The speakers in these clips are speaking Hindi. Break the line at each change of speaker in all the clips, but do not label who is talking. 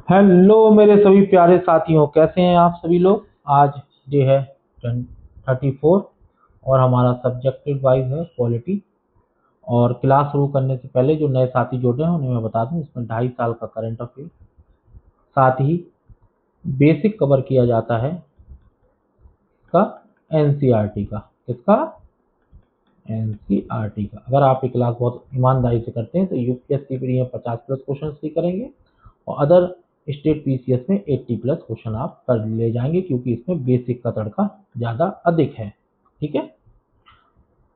हेलो मेरे सभी प्यारे साथियों, कैसे हैं आप सभी लोग। आज डे है 34 और हमारा सब्जेक्टिव वाइज है पॉलिटी। और क्लास शुरू करने से पहले जो नए साथी जुड़ रहे हैं उन्हें मैं बता दूं, इसमें 2.5 साल का करंट अफेयर, साथ ही बेसिक कवर किया जाता है का एनसीईआरटी का। किसका? एनसीईआरटी का। अगर आप ये क्लास बहुत ईमानदारी से करते हैं तो यूपीएससी प्री में 50+ क्वेश्चन ही करेंगे और अदर स्टेट पीसीएस में 80+ क्वेश्चन आप कर ले जाएंगे, क्योंकि इसमें बेसिक का तड़का ज़्यादा अधिक है। ठीक है।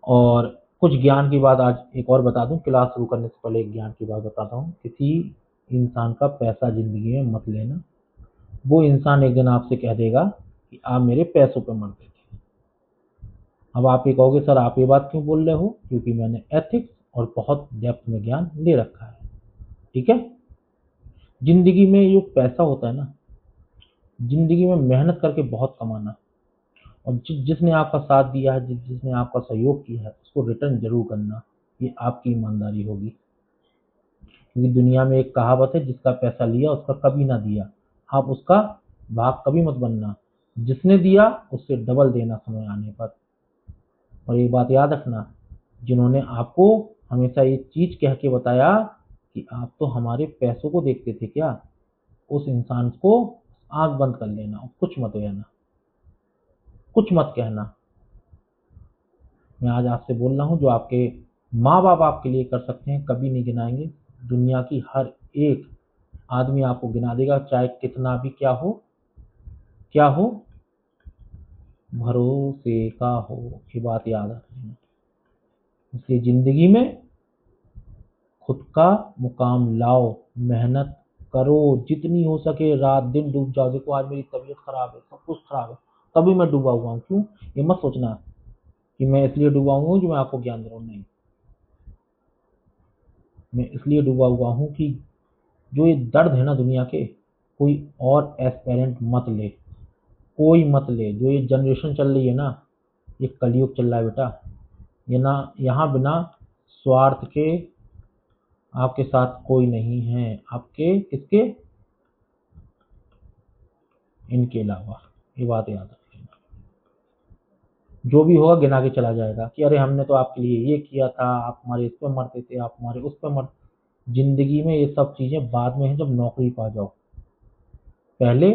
और कुछ ज्ञान की बात आज एक और बता दूं, क्लास शुरू करने से पहले एक ज्ञान की बात बताता हूँ। किसी इंसान का पैसा जिंदगी में मत लेना। वो इंसान एक दिन आपसे कह देगा कि आप मेरे पैसों पे मरते थे। अब आप ये कहोगे सर आप ये बात क्यों बोल रहे हो, क्योंकि मैंने एथिक्स और बहुत डेप्थ में ज्ञान ले रखा है। ठीक है। जिंदगी में जो पैसा होता है ना, जिंदगी में मेहनत करके बहुत कमाना, और जिसने आपका साथ दिया है, जिसने आपका सहयोग किया है, उसको रिटर्न जरूर करना। ये आपकी ईमानदारी होगी। क्योंकि दुनिया में एक कहावत है, जिसका पैसा लिया उसका कभी ना दिया। आप उसका भाग कभी मत बनना। जिसने दिया उससे डबल देना समय आने पर। और एक बात याद रखना, जिन्होंने आपको हमेशा ये चीज कह के बताया कि आप तो हमारे पैसों को देखते थे क्या, उस इंसान को आंख बंद कर लेना और कुछ मत कहना, कुछ मत कहना। मैं आज आपसे बोल रहा हूँ, जो आपके माँ बाप आपके लिए कर सकते हैं कभी नहीं गिनाएंगे। दुनिया की हर एक आदमी आपको गिना देगा, चाहे कितना भी क्या हो, क्या हो, भरोसे का हो। ये बात याद रखना। इसलिए जिंदगी में खुद का मुकाम लाओ, मेहनत करो जितनी हो सके, रात दिन डूब जाओ। देखो आज मेरी तबीयत खराब है, सब कुछ खराब है, तभी मैं डूबा हुआ हूँ। क्यों? ये मत सोचना कि मैं इसलिए डूबा हुआ हूँ जो मैं आपको ज्ञान दे रहा हूँ। नहीं, मैं इसलिए डूबा हुआ हूँ कि जो ये दर्द है ना दुनिया के, कोई और एस्पेरेंट मत ले, कोई मत ले। जो ये जनरेशन चल रही है ना, ये कलयुग चल रहा है बेटा। ये ना, यहाँ बिना स्वार्थ के आपके साथ कोई नहीं है। आपके किसके? इनके अलावा। ये बात याद रखिएगा। जो भी होगा गिना के चला जाएगा कि अरे हमने तो आपके लिए ये किया था, आप हमारे इस पे मरते थे, आप हमारे उस पे मर। जिंदगी में ये सब चीजें बाद में है, जब नौकरी पा जाओ। पहले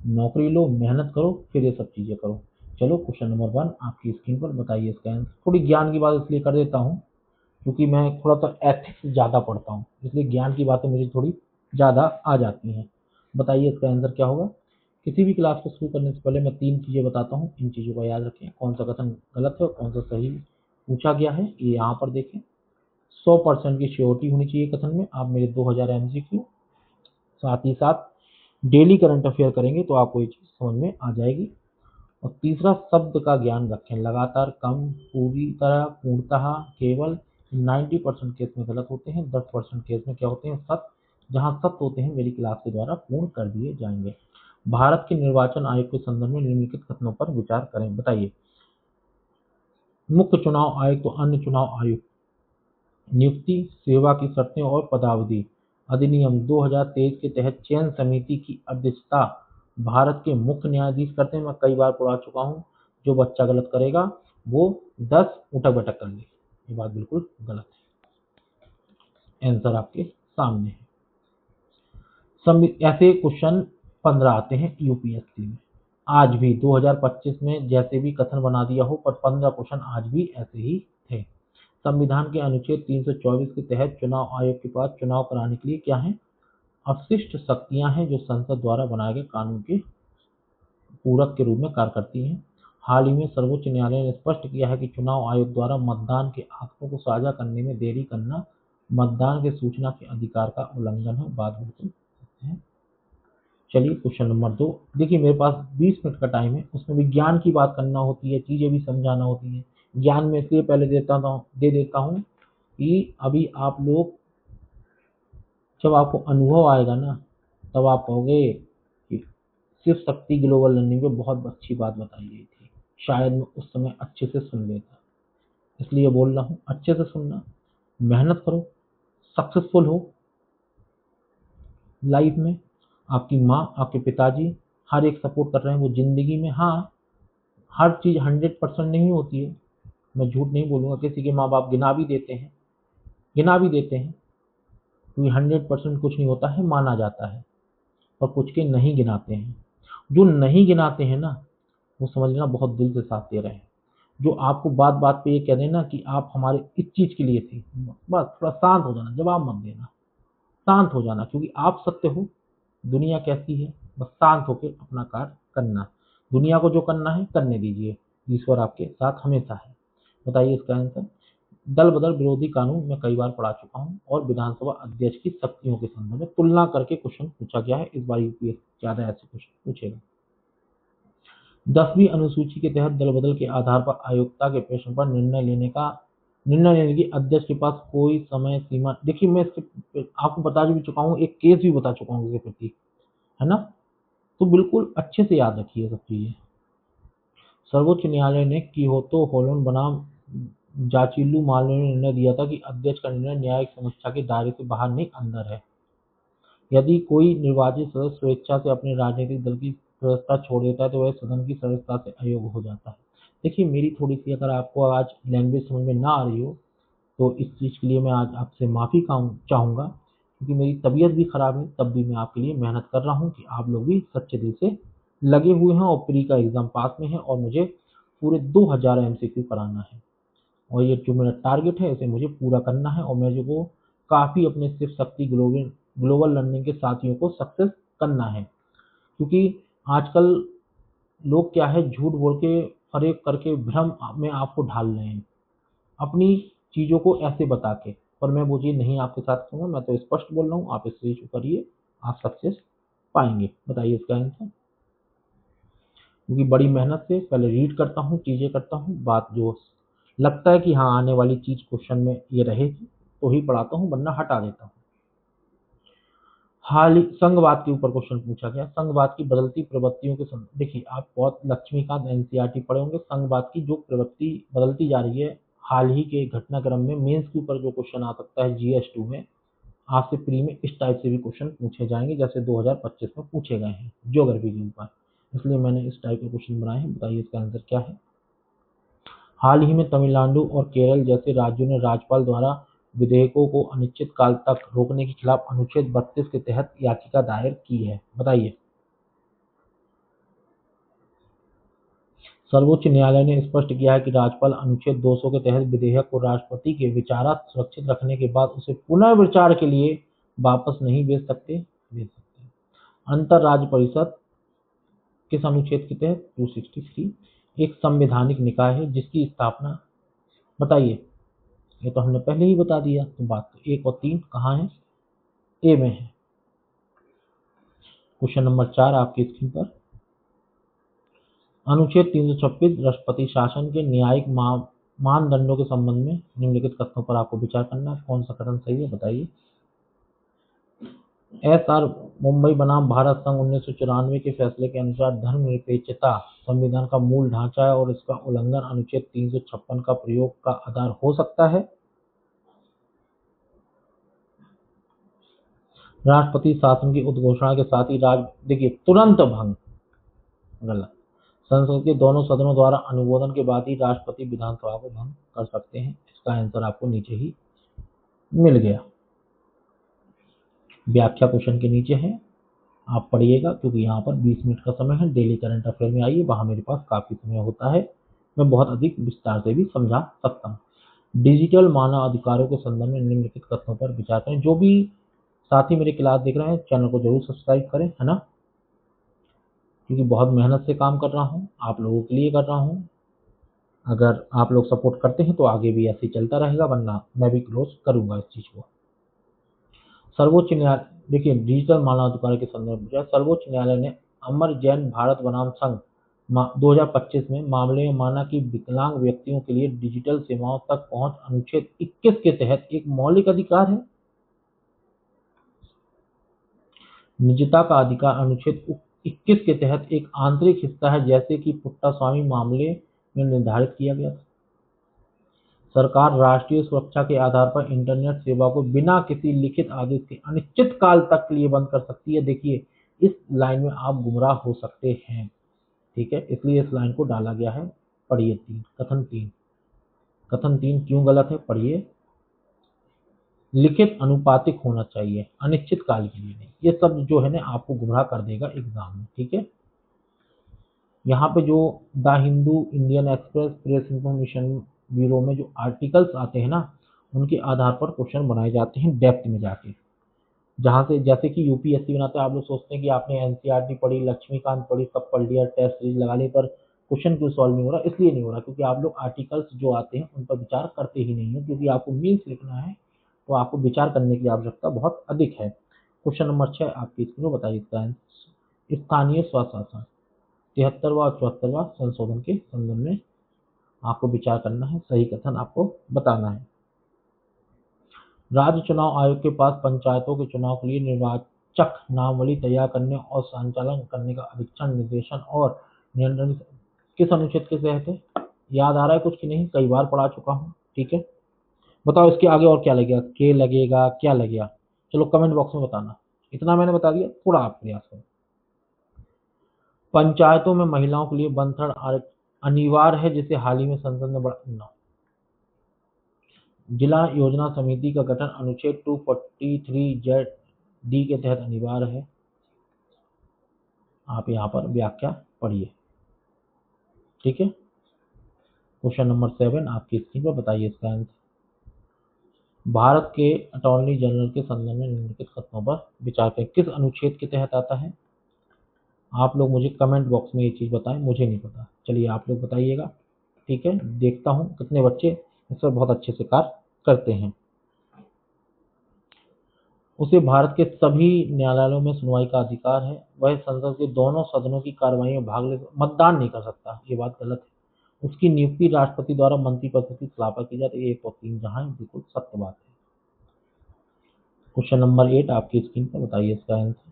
नौकरी लो, मेहनत करो, फिर ये सब चीजें करो। चलो क्वेश्चन नंबर 1 आपकी स्क्रीन पर बताइए इसका आंसर। थोड़ी ज्ञान की बात इसलिए कर देता हूँ क्योंकि मैं थोड़ा सा एथिक्स ज़्यादा पढ़ता हूँ, इसलिए ज्ञान की बातें मुझे थोड़ी ज़्यादा आ जाती हैं। बताइए इसका आंसर क्या होगा। किसी भी क्लास को शुरू करने से पहले मैं 3 चीज़ें बताता हूँ, इन चीज़ों का याद रखें। कौन सा कथन गलत है और कौन सा सही पूछा गया है, ये यहाँ पर देखें। 100% की श्योरिटी होनी चाहिए कथन में। आप मेरे 2000 MCQ, साथ ही साथ डेली करंट अफेयर करेंगे तो आपको ये चीज़ समझ में आ जाएगी। और तीसरा, शब्द का ज्ञान रखें। लगातार, कम, पूरी तरह, पूर्णतः, केवल 90% केस में गलत होते हैं, 10% केस में क्या होते हैं? सत्य। जहां सत्य होते हैं मेरी क्लास के द्वारा पूर्ण कर दिए जाएंगे। भारत के निर्वाचन आयोग के संदर्भ में निम्नलिखित कथनों पर विचार करें। बताइए। मुख्य चुनाव आयुक्त तो अन्य चुनाव आयुक्त, नियुक्ति, सेवा की शर्तें और पदावधि अधिनियम 2023 के तहत चयन समिति की अध्यक्षता भारत के मुख्य न्यायाधीश करते हैं। मैं कई बार पढ़ा चुका हूँ, जो बच्चा गलत करेगा वो 10 उठक बैठक कर ले। ये बात बिल्कुल गलत है। आंसर आपके सामने है। ऐसे क्वेश्चन 15 आते हैं यूपीएससी में। आज भी 2025 में जैसे भी कथन बना दिया हो, पर 15 क्वेश्चन आज भी ऐसे ही थे। संविधान के अनुच्छेद 324 के तहत चुनाव आयोग के पास चुनाव कराने के लिए क्या है? अवशिष्ट शक्तियां हैं, जो संसद द्वारा बनाए गए कानून के पूरक के रूप में कार्य करती हैं। हाल ही में सर्वोच्च न्यायालय ने स्पष्ट किया है कि चुनाव आयोग द्वारा मतदान के आंकड़ों को साझा करने में देरी करना मतदान के सूचना के अधिकार का उल्लंघन है। बात बिल्कुल है। चलिए क्वेश्चन नंबर 2। देखिए मेरे पास 20 मिनट का टाइम है, उसमें भी ज्ञान की बात करना होती है, चीजें भी समझाना होती है। ज्ञान में इसलिए पहले दे देता हूँ कि अभी आप लोग, जब आपको अनुभव आएगा ना, तब आप कहोगे कि सिर्फ शक्ति ग्लोबल लर्निंग में बहुत अच्छी बात बताई गई थी, शायद मैं उस समय अच्छे से सुन लेता। इसलिए बोल रहा हूँ, अच्छे से सुनना, मेहनत करो, सक्सेसफुल हो लाइफ में। आपकी माँ, आपके पिताजी हर एक सपोर्ट कर रहे हैं। वो ज़िंदगी में, हाँ, हर चीज़ 100% नहीं होती है, मैं झूठ नहीं बोलूँगा। किसी के माँ-बाप गिना भी देते हैं, क्योंकि 100% कुछ नहीं होता है, माना जाता है, और कुछ के नहीं गिनाते हैं। जो नहीं गिनाते हैं ना, वो समझ लेना बहुत दिल के साथ दे रहे हैं। जो आपको बात-बात पे ये कह दें ना कि आप हमारे इस चीज़ के लिए थे, बस थोड़ा शांत हो जाना, जवाब मत देना, शांत हो जाना, क्योंकि आप सत्य हो। दुनिया कैसी है, बस शांत होके अपना कार्य करना। दुनिया को जो करना है करने दीजिए, ईश्वर आपके साथ हमेशा है। बताइए इसका आंसर। दल बदल विरोधी कानून मैं कई बार पढ़ा चुका हूँ, और विधानसभा अध्यक्ष की शक्तियों के संदर्भ में तुलना करके क्वेश्चन पूछा गया है। इस बार यूपीएससी ज्यादा ऐसे क्वेश्चन पूछेगा। 10वीं अनुसूची के तहत दल बदल के आधार पर अयोग्यता के प्रश्न पर निर्णय लेने की अध्यक्ष के पास कोई समय सीमा। देखिए, मैं इसके आपको बता भी चुका हूँ, एक केस भी बता चुका हूँ इसके प्रति, है ना? तो बिल्कुल अच्छे से याद रखिए सब चीजें। सर्वोच्च न्यायालय ने कियोतो होलोन बनाम जाचिल्लू मामले में निर्णय दिया था कि अध्यक्ष का निर्णय न्यायिक समीक्षा के दायरे से बाहर नहीं, अंदर है। यदि कोई निर्वाचित सदस्य स्वेच्छा से अपने राजनीतिक दल की सदस्यता छोड़ देता है, तो वह सदन की सदस्यता से अयोग्य हो जाता है। देखिए, मेरी थोड़ी सी अगर आपको आज लैंग्वेज समझ में ना आ रही हो, तो इस चीज़ के लिए मैं आज आपसे माफ़ी चाहूँगा, क्योंकि मेरी तबीयत भी ख़राब है, तब भी मैं आपके लिए मेहनत कर रहा हूँ कि आप लोग भी सच्चे दिल से लगे हुए हैं, और प्री का एग्ज़ाम पास में है, और मुझे पूरे 2000 एमसीक्यू कराना है, और ये जो मेरा टारगेट है इसे मुझे पूरा करना है, और मुझे को काफ़ी अपने शिव शक्ति ग्लोबल लर्निंग के साथियों को सक्सेस करना है। क्योंकि आजकल लोग क्या है, झूठ बोल के फरेब करके भ्रम में आपको ढाल रहे हैं अपनी चीज़ों को ऐसे बता के, पर मैं वो चीज़ नहीं आपके साथ करूँगा। मैं तो स्पष्ट बोल रहा हूँ, आप इस चीज़ को करिए, आप सक्सेस पाएंगे। बताइए इसका आंसर। क्योंकि बड़ी मेहनत से पहले रीड करता हूँ, चीज़ें करता हूँ, बात जो लगता है कि हाँ आने वाली चीज़ क्वेश्चन में ये रहेगी तो ही पढ़ाता हूँ, वरना हटा देता हूँ। हाल ही संघवाद के ऊपर क्वेश्चन पूछा गया। संघवाद की बदलती प्रवृत्तियों के संदर्भ, देखिए आप बहुत लक्ष्मीकांत एनसीईआरटी पढ़े होंगे। संघवाद की जो प्रवृत्ति बदलती जा रही है हाल ही के घटनाक्रम में, मेंस के ऊपर जो क्वेश्चन आ सकता है जीएस2 में, आपसे प्री में इस टाइप से भी क्वेश्चन पूछे जाएंगे जैसे 2025 में पूछे गए हैं ज्योग्राफी के ऊपर, इसलिए मैंने इस टाइप के क्वेश्चन बनाए हैं। बताइए इसका आंसर क्या है। हाल ही में तमिलनाडु और केरल जैसे राज्यों ने राज्यपाल द्वारा विधेयकों को अनिश्चित काल तक रोकने के खिलाफ अनुच्छेद 32 के तहत याचिका दायर की है। बताइए। सर्वोच्च न्यायालय ने स्पष्ट किया है कि राज्यपाल अनुच्छेद 200 के तहत विधेयक को राष्ट्रपति के विचारार्थ सुरक्षित रखने के बाद उसे पुनर्विचार के लिए वापस नहीं भेज सकते। अंतर राज्य परिषद किस अनुच्छेद के तहत 263 एक संवैधानिक निकाय है जिसकी स्थापना। बताइए। ये तो हमने पहले ही बता दिया, तो बात तो 1 और 3 कहाँ है, ए में है। क्वेश्चन नंबर 4 आपकी स्क्रीन पर। अनुच्छेद 326 राष्ट्रपति शासन के न्यायिक मानदंडों के संबंध में निम्नलिखित कथनों पर आपको विचार करना है। कौन सा कथन सही है, बताइए। एसआर मुंबई बनाम भारत संघ 1994 के फैसले के अनुसार धर्मनिरपेक्षता संविधान का मूल ढांचा है और इसका उल्लंघन अनुच्छेद 356 का प्रयोग का आधार हो सकता है। राष्ट्रपति शासन की उद्घोषणा के साथ ही देखिए तुरंत भंग, गलत। संसद के दोनों सदनों द्वारा अनुमोदन के बाद ही राष्ट्रपति विधानसभा को भंग कर सकते हैं। इसका आंसर आपको नीचे ही मिल गया, व्याख्या क्वेश्चन के नीचे है, आप पढ़िएगा, क्योंकि यहाँ पर 20 मिनट का समय है। डेली करंट अफेयर में आइए, वहाँ मेरे पास काफ़ी समय होता है, मैं बहुत अधिक विस्तार से भी समझा सकता हूँ। डिजिटल मानव अधिकारों के संदर्भ में निम्नलिखित कथनों पर विचार करें। जो भी साथी मेरे क्लास देख रहे हैं, चैनल को जरूर सब्सक्राइब करें, है ना, क्योंकि बहुत मेहनत से काम कर रहा हूँ, आप लोगों के लिए कर रहा हूँ। अगर आप लोग सपोर्ट करते हैं तो आगे भी ऐसे ही चलता रहेगा, वरना मैं भी क्लोज करूँगा इस चीज़ को। सर्वोच्च न्यायालय, देखिए डिजिटल मानवाधिकार के संदर्भ में सर्वोच्च न्यायालय ने अमर जैन भारत बनाम संघ 2025 में मामले में माना कि विकलांग व्यक्तियों के लिए डिजिटल सेवाओं तक पहुंच अनुच्छेद 21 के तहत एक मौलिक अधिकार है। निजता का अधिकार अनुच्छेद 21 के तहत एक आंतरिक हिस्सा है, जैसे कि पुट्टास्वामी मामले में निर्धारित किया गया था। सरकार राष्ट्रीय सुरक्षा के आधार पर इंटरनेट सेवा को बिना किसी लिखित आदेश के अनिश्चित काल तक के लिए बंद कर सकती है। देखिए, इस लाइन में आप गुमराह हो सकते हैं, ठीक है, इसलिए इस लाइन को डाला गया है। पढ़िए कथन तीन क्यों गलत है, पढ़िए। लिखित अनुपातिक होना चाहिए, अनिश्चित काल के लिए नहीं। ये सब जो है ना आपको गुमराह कर देगा एग्जाम में, ठीक है। यहाँ पे जो the Hindu, Indian express, press information bureau में जो आर्टिकल्स आते हैं ना, उनके आधार पर क्वेश्चन बनाए जाते हैं डेप्थ में जाके। जहाँ से जैसे कि यूपीएससी बनाते हैं, आप लोग सोचते हैं कि आपने एनसीईआरटी पढ़ी, लक्ष्मीकांत पढ़ी, सब पढ़ लिया, टेस्ट सीरीज लगा ली, पर क्वेश्चन क्यों सॉल्व नहीं हो रहा? इसलिए नहीं हो रहा क्योंकि आप लोग आर्टिकल्स जो आते हैं उन पर विचार करते ही नहीं है, क्योंकि आपको मीन्स लिखना है तो आपको विचार करने की आवश्यकता बहुत अधिक है। क्वेश्चन नंबर 6 आपकी स्क्रीन पर बताइए इसका आंसर। स्थानीय स्वशासन 73वां और 74वां संशोधन के संदर्भ में आपको विचार करना है, सही कथन आपको बताना है। राज्य चुनाव आयोग के पास पंचायतों के चुनाव के लिए निर्वाचक नामावली तैयार करने और संचालन करने का अधिक्षण, निर्देशन और नियंत्रण किस अनुच्छेद के तहत है? याद आ रहा है कुछ कि नहीं? कई बार पढ़ा चुका हूँ, ठीक है। बताओ इसके आगे और क्या लगेगा, के लगेगा, क्या लगेगा? चलो कमेंट बॉक्स में बताना। इतना मैंने बता दिया, थोड़ा आप प्रयास करो। पंचायतों में महिलाओं के लिए बंथड़ अनिवार्य है, जिसे हाल ही में संसद ने बढ़ा। जिला योजना समिति का गठन अनुच्छेद 243 डी के तहत अनिवार्य है। आप यहाँ पर व्याख्या पढ़िए, ठीक है। क्वेश्चन नंबर 7 आपकी स्क्रीन पर बताइए इसका आंसर। भारत के अटॉर्नी जनरल के संदर्भ में निम्नलिखित कथनों पर विचार करें, किस अनुच्छेद के तहत आता है? आप लोग मुझे कमेंट बॉक्स में ये चीज़ बताएं, मुझे नहीं पता। चलिए आप लोग बताइएगा, ठीक है। देखता हूँ कितने बच्चे इस पर बहुत अच्छे से कार्य करते हैं। उसे भारत के सभी न्यायालयों में सुनवाई का अधिकार है। वह संसद के दोनों सदनों की कार्रवाई में भाग ले, मतदान नहीं कर सकता, ये बात गलत है। उसकी नियुक्ति राष्ट्रपति द्वारा मंत्रिपरिषद की सलाह पर की जाती है। 1 और 3 जहां है, बिल्कुल सत्य बात है। क्वेश्चन नंबर 8 आपकी स्क्रीन पर बताइए इसका आंसर।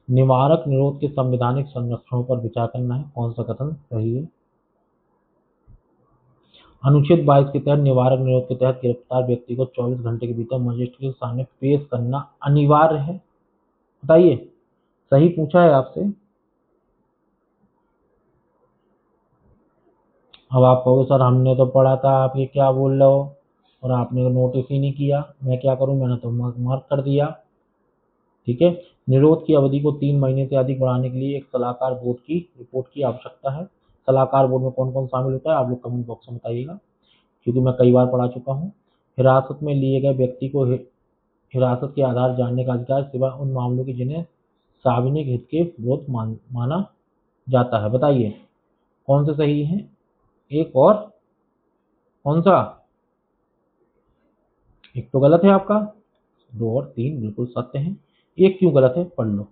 निवारक निरोध के संवैधानिक संरक्षणों पर विचार करना है, कौन सा कथन सही है? अनुच्छेद 22 के तहत निवारक निरोध के तहत गिरफ्तार व्यक्ति को 24 घंटे के भीतर मजिस्ट्रेट के सामने पेश करना अनिवार्य है। बताइए, सही पूछा है आपसे। अब आप कहोगे सर हमने तो पढ़ा था, आप ये क्या बोल रहे हो, और आपने नोटिस ही नहीं किया। मैं क्या करूं, मैंने तो मार्क कर दिया, ठीक है। निरोध की अवधि को 3 महीने से अधिक बढ़ाने के लिए एक सलाहकार बोर्ड की रिपोर्ट की आवश्यकता है। सलाहकार बोर्ड में कौन कौन शामिल होता है, आप लोग कमेंट बॉक्स में बताइएगा, क्योंकि मैं कई बार पढ़ा चुका हूँ। हिरासत में लिए गए व्यक्ति को हिरासत के आधार जानने का अधिकार, सिवाय उन मामलों की जिन्हें सार्वजनिक हित के विरोध माना जाता है। बताइए कौन से सही है? एक और कौन सा? एक तो गलत है आपका, 2 और 3 बिल्कुल सत्य है। एक क्यों गलत है, पढ़ लो।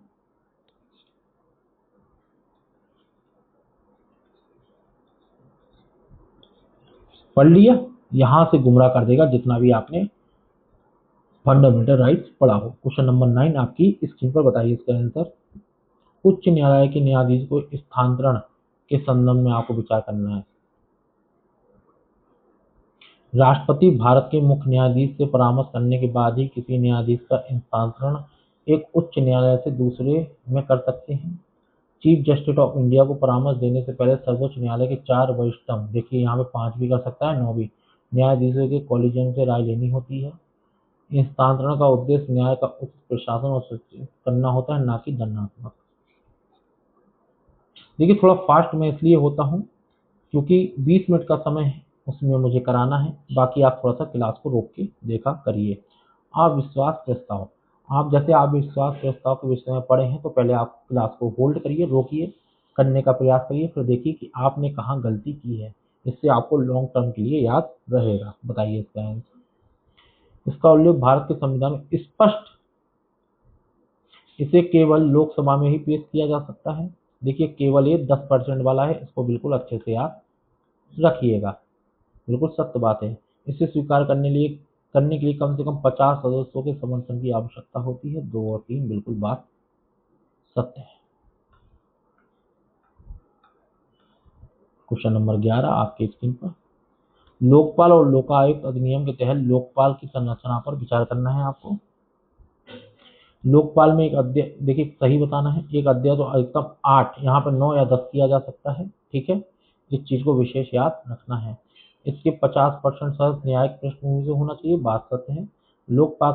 पढ़ लिया, यहां से गुमराह कर देगा जितना भी आपने फंडामेंटल राइट्स पढ़ा हो। क्वेश्चन नंबर 9 आपकी स्क्रीन पर बताइए इसका आंसर। उच्च न्यायालय के न्यायाधीश को स्थानांतरण के संबंध में आपको विचार करना है। राष्ट्रपति भारत के मुख्य न्यायाधीश से परामर्श करने के बाद ही किसी न्यायाधीश का स्थानांतरण एक उच्च न्यायालय से दूसरे में कर सकते हैं। चीफ जस्टिस ऑफ इंडिया को परामर्श देने से पहले सर्वोच्च न्यायालय के 4 वरिष्ठतम, देखिए यहाँ पे 5 भी कर सकता है, 9 भी, न्यायाधीशों के कॉलेजियम से राय लेनी होती है। स्थानांतरण का उद्देश्य न्याय का उचित प्रशासन और सुनिश्चित करना होता है, ना कि दंडात्मक। देखिए थोड़ा फास्ट मैं इसलिए होता हूँ क्योंकि 20 मिनट का समय है, उसमें मुझे कराना है। बाकी आप थोड़ा सा क्लास को रोक के देखा करिए। अविश्वास प्रस्ताव, आप जैसे अविश्वास प्रस्ताव के विषय में पढ़े हैं तो पहले आप क्लास को होल्ड करिए, रोकिए, करने का प्रयास करिए, फिर देखिए कि आपने कहाँ गलती की है। इससे आपको लॉन्ग टर्म के लिए याद रहेगा। बताइए इसका आंसर। इसका उल्लेख भारत के संविधान में स्पष्ट, इसे केवल लोकसभा में ही पेश किया जा सकता है। देखिए केवल ये 10% वाला है, इसको बिल्कुल अच्छे से याद रखिएगा, बिल्कुल सत्य बात है। इसे स्वीकार करने के लिए कम से कम 50 सदस्यों के समर्थन की आवश्यकता होती है। 2 और 3 बिल्कुल बात सत्य है। क्वेश्चन नंबर 11 आपके स्क्रीन पर। लोकपाल और लोकायुक्त अधिनियम के तहत लोकपाल की संरचना पर विचार करना है आपको। लोकपाल में एक अध्याय, देखिए सही बताना है, एक अध्याय तो अधिकतम 8, यहाँ पर 9 या 10 किया जा सकता है, ठीक है। इस चीज को विशेष याद रखना है। इसके 50% सदस्य न्यायिक पृष्ठभूमि से होना चाहिए, बात सत्य है। लोकपाल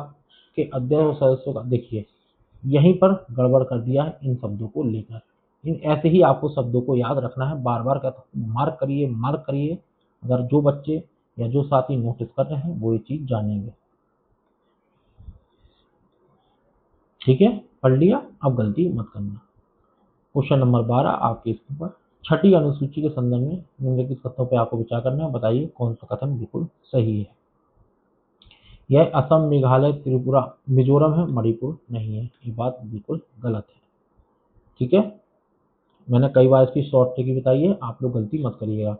के अध्यक्ष और सदस्यों का, देखिए यहीं पर गड़बड़ कर दिया है इन शब्दों को लेकर। इन ऐसे ही आपको शब्दों को याद रखना है, बार बार कहता हूं, मार्क करिए मार्क करिए। अगर जो बच्चे या जो साथी नोटिस कर रहे हैं वो ये चीज जानेंगे, ठीक है। पढ़ लिया, अब गलती मत करना। क्वेश्चन नंबर 12 आपके स्क्रीन पर, छठी अनुसूची के संदर्भ में निम्नलिखित कथनों पर आपको विचार करना है, बताइए कौन सा कथन बिल्कुल सही है। यह असम, मेघालय, त्रिपुरा, मिजोरम है, मणिपुर नहीं है, ये बात बिल्कुल गलत है, ठीक है। मैंने कई बार इसकी शॉर्ट ट्रिक बताई है, आप लोग गलती मत करिएगा।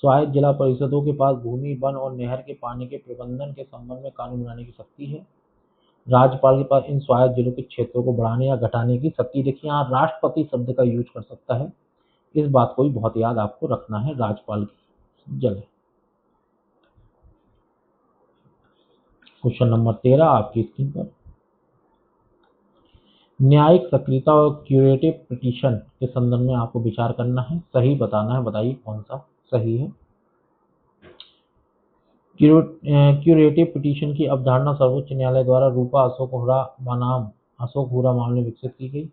स्वायत्त जिला परिषदों के पास भूमि, वन और नहर के पानी के प्रबंधन के संबंध में कानून बनाने की शक्ति है। राज्यपाल के पास इन स्वायत्त जिलों के क्षेत्रों को बढ़ाने या घटाने की शक्ति। देखिए यहाँ राष्ट्रपति शब्द का यूज कर सकता है, इस बात को भी बहुत याद आपको रखना है राज्यपाल की जगह। क्वेश्चन नंबर 13 आपकी स्क्रीन पर, न्यायिक सक्रियता और क्यूरेटिव पिटीशन के संदर्भ में आपको विचार करना है, सही बताना है, बताइए कौन सा सही है। क्यूरेटिव पिटीशन की अवधारणा सर्वोच्च न्यायालय द्वारा रूपा अशोक हुरा बनाम अशोक हुरा मामले में विकसित की गई।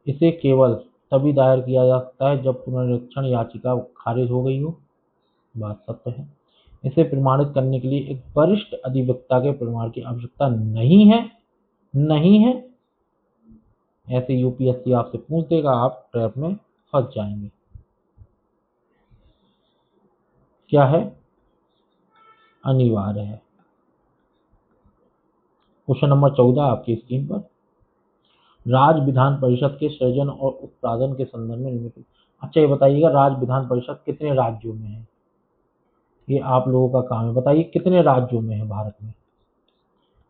इसे केवल तभी दायर किया जा सकता है जब पुनरीक्षण याचिका खारिज हो गई हो, बात सत्य है। इसे प्रमाणित करने के लिए एक वरिष्ठ अधिवक्ता के प्रमाण की आवश्यकता नहीं है, नहीं है। ऐसे यूपीएससी आपसे पूछ देगा, आप ट्रैप में फंस जाएंगे। क्या है, अनिवार्य है। क्वेश्चन नंबर 14 आपकी स्क्रीन पर, राज्य विधान परिषद के सृजन और उत्पादन के संदर्भ में निम्नलिखित। अच्छा ये बताइएगा, राज्य विधान परिषद कितने राज्यों में है, ये आप लोगों का काम है, बताइए कितने राज्यों में है भारत में।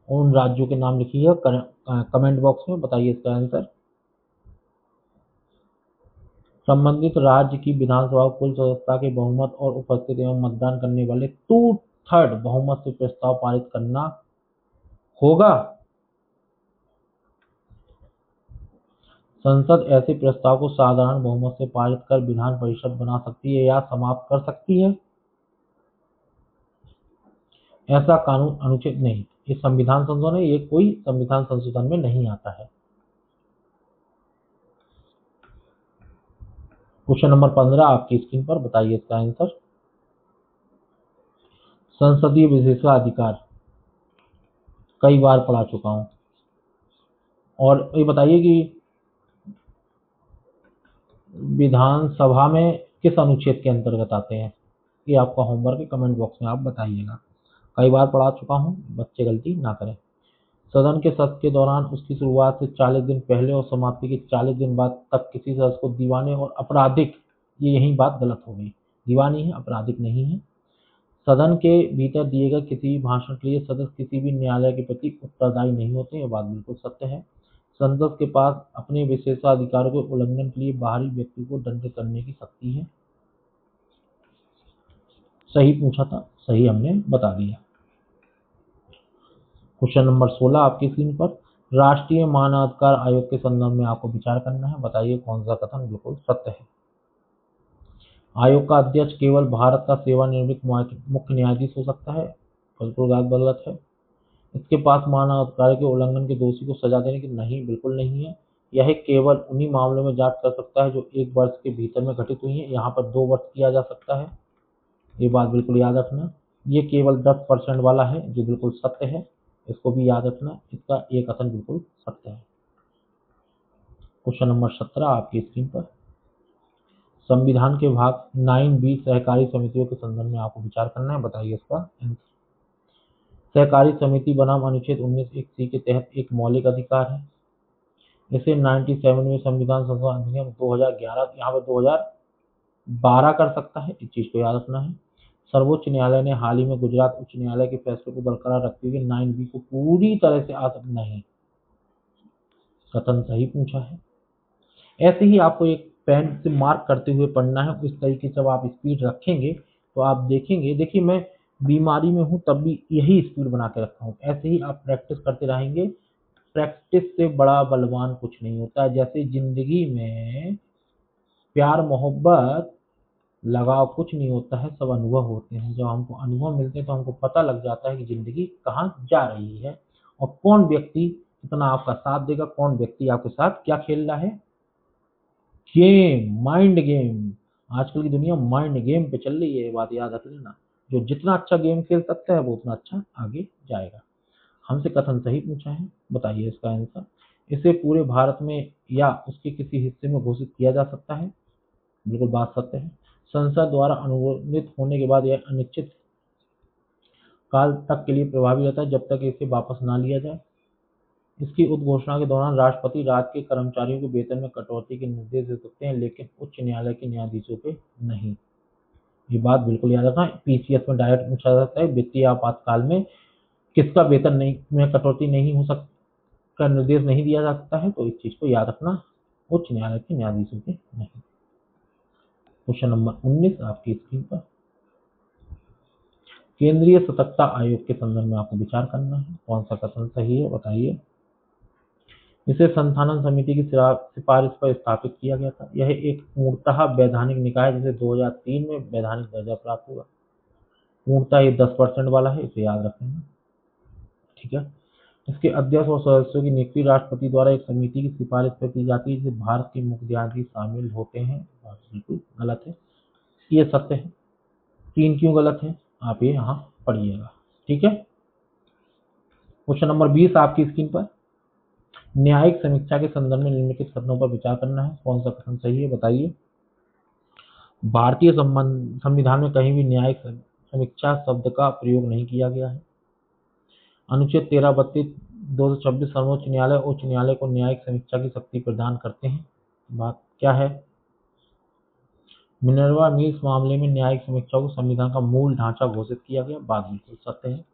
उन राज्यों के नाम लिखिएगा कमेंट बॉक्स में, बताइए इसका आंसर। संबंधित राज्य की विधानसभा कुल सदस्यता के बहुमत और उपस्थित एवं मतदान करने वाले 2/3 बहुमत से प्रस्ताव पारित करना होगा। संसद ऐसे प्रस्ताव को साधारण बहुमत से पारित कर विधान परिषद बना सकती है या समाप्त कर सकती है। ऐसा कानून अनुच्छेद नहीं, ये संविधान संशोधन है, ये कोई संविधान संशोधन में नहीं आता है। क्वेश्चन नंबर 15 आपकी स्क्रीन पर, बताइए इसका आंसर। संसदीय विशेषाधिकार कई बार पढ़ा चुका हूं, और ये बताइए कि विधानसभा में किस अनुच्छेद के अंतर्गत आते हैं, ये आपका होमवर्क है, कमेंट बॉक्स में आप बताइएगा। कई बार पढ़ा चुका हूं, बच्चे गलती ना करें। सदन के सत्र के दौरान उसकी शुरुआत से 40 दिन पहले और समाप्ति के 40 दिन बाद तक किसी सदस्य को दीवानी और आपराधिक, ये यही बात गलत हो गई, दीवानी है आपराधिक नहीं है। सदन के भीतर दिए गए किसी भी भाषण के लिए सदस्य किसी भी न्यायालय के प्रति उत्तरदायी नहीं होते, यह बात बिल्कुल सत्य है। संसद के पास अपने विशेषाधिकारों के उल्लंघन के लिए बाहरी व्यक्ति को दंडित करने की शक्ति है। सही पूछा था, सही हमने बता दिया। क्वेश्चन नंबर 16 आपकी स्क्रीन पर, राष्ट्रीय मानवाधिकार आयोग के संदर्भ में आपको विचार करना है, बताइए कौन सा कथन बिल्कुल सत्य है। आयोग का अध्यक्ष केवल भारत का सेवानिवृत्त मुख्य न्यायाधीश हो सकता है, बिल्कुल गलत है। इसके पास मानवाधिकार के उल्लंघन के दोषी को सजा देने की, नहीं बिल्कुल नहीं है। यह केवल उन्हीं मामलों में जांच कर सकता है जो 1 वर्ष के भीतर में घटित हुई है, यहाँ पर 2 वर्ष किया जा सकता है, ये बात बिल्कुल याद रखना। ये केवल 10% वाला है जो बिल्कुल सत्य है, इसको भी याद रखना, इसका एक कथन बिल्कुल सत्य है। क्वेश्चन नंबर 17 आपकी स्क्रीन पर, संविधान के भाग 9B सहकारी समितियों के संदर्भ में आपको विचार करना है, बताइए इसका आंसर। सहकारी समिति बनाम अनुच्छेद 19(1)(c) के तहत एक मौलिक अधिकार है। इसे 97 में संविधान संशोधन अधिनियम 2011, यहाँ पर 2012 कर सकता है, इस चीज को याद रखना है। सर्वोच्च न्यायालय ने हाल ही में गुजरात उच्च न्यायालय के फैसले को बरकरार रखते हुए 9B को पूरी तरह से नहीं, कथन सही पूछा है। ऐसे ही आपको एक पेन से मार्क करते हुए पढ़ना है, इस तरीके से जब आप स्पीड रखेंगे तो आप देखेंगे, देखिए मैं बीमारी में हूं तब भी यही स्पीड बना के रखा हूं, ऐसे ही आप प्रैक्टिस करते रहेंगे। प्रैक्टिस से बड़ा बलवान कुछ नहीं होता है। जैसे जिंदगी में प्यार मोहब्बत लगाव कुछ नहीं होता है, सब अनुभव होते हैं। जब हमको अनुभव मिलते हैं तो हमको पता लग जाता है कि जिंदगी कहाँ जा रही है और कौन व्यक्ति कितना आपका साथ देगा, कौन व्यक्ति आपके साथ क्या खेल रहा है। गेम, माइंड गेम, आजकल की दुनिया माइंड गेम पे चल रही है, ये बात याद रख लेना। जो जितना अच्छा गेम खेल सकता है वो उतना अच्छा आगे जाएगा। हमसे कथन सही पूछा है, बताइए इसका आंसर। इसे पूरे भारत में या उसके किसी हिस्से में घोषित किया जा सकता है, बिल्कुल बात सत्य है। संसद द्वारा अनुमोदित होने के बाद यह अनिश्चित काल तक के लिए प्रभावी रहता है, जब तक इसे वापस ना लिया जाए। इसकी उद्घोषणा के दौरान राष्ट्रपति राज्य के कर्मचारियों के वेतन में कटौती के निर्देश दे सकते हैं, लेकिन उच्च न्यायालय के न्यायाधीशों पे नहीं। ये बात बिल्कुल याद रखना। पीसीएस में डायरेक्ट पूछा जाता है, वित्तीय आपातकाल में किसका वेतन नहीं में कटौती नहीं हो सकती का निर्देश नहीं दिया जा सकता है, तो इस चीज को याद रखना, उच्च न्यायालय के न्यायाधीशों के नहीं। क्वेश्चन नंबर 19 आपकी स्क्रीन पर। केंद्रीय सतर्कता आयोग के संदर्भ में आपको विचार करना है, कौन सा कथन सही है बताइए। इसे संस्थानन समिति की सिफारिश पर स्थापित किया गया था। यह एक पूर्णतः वैधानिक निकाय है, जिसे 2003 में वैधानिक दर्जा प्राप्त हुआ। पूर्णतः ये 10% वाला है, इसे याद रखेंगे, ठीक है। इसके अध्यक्ष और सदस्यों की नियुक्ति राष्ट्रपति द्वारा एक समिति की सिफारिश पर की जाती है, जिसे भारत के मुख्य न्यायाधीश शामिल होते हैं। बात बिल्कुल गलत है, ये सत्य है। 3 क्यों गलत है आप ये यहाँ पढ़िएगा, ठीक है। क्वेश्चन नंबर 20 आपकी स्क्रीन पर। न्यायिक समीक्षा के संदर्भ में निम्नलिखित कथनों पर विचार करना है, कौन सा कथन सही है बताइए। भारतीय संविधान में कहीं भी न्यायिक समीक्षा शब्द का प्रयोग नहीं किया गया है। अनुच्छेद 1332 226 सर्वोच्च न्यायालय उच्च न्यायालय को न्यायिक समीक्षा की शक्ति प्रदान करते हैं। बात क्या है। मिनर्वा मिल्स मामले में न्यायिक समीक्षा को संविधान का मूल ढांचा घोषित किया गया। बात बिल्कुल सत्य है।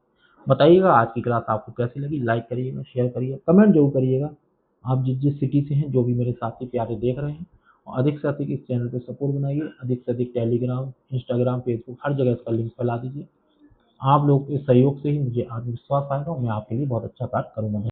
बताइएगा आज की क्लास आपको कैसी लगी, लाइक करिएगा, शेयर करिएगा, कमेंट जरूर करिएगा। आप जिस जिस सिटी से हैं, जो भी मेरे साथी प्यारे देख रहे हैं, और अधिक से अधिक इस चैनल पर सपोर्ट बनाइए। अधिक से अधिक टेलीग्राम, इंस्टाग्राम, फेसबुक हर जगह इसका लिंक फैला दीजिए। आप लोग के सहयोग से ही मुझे आत्मविश्वास आएगा और मैं आपके लिए बहुत अच्छा कार्य करूँगा।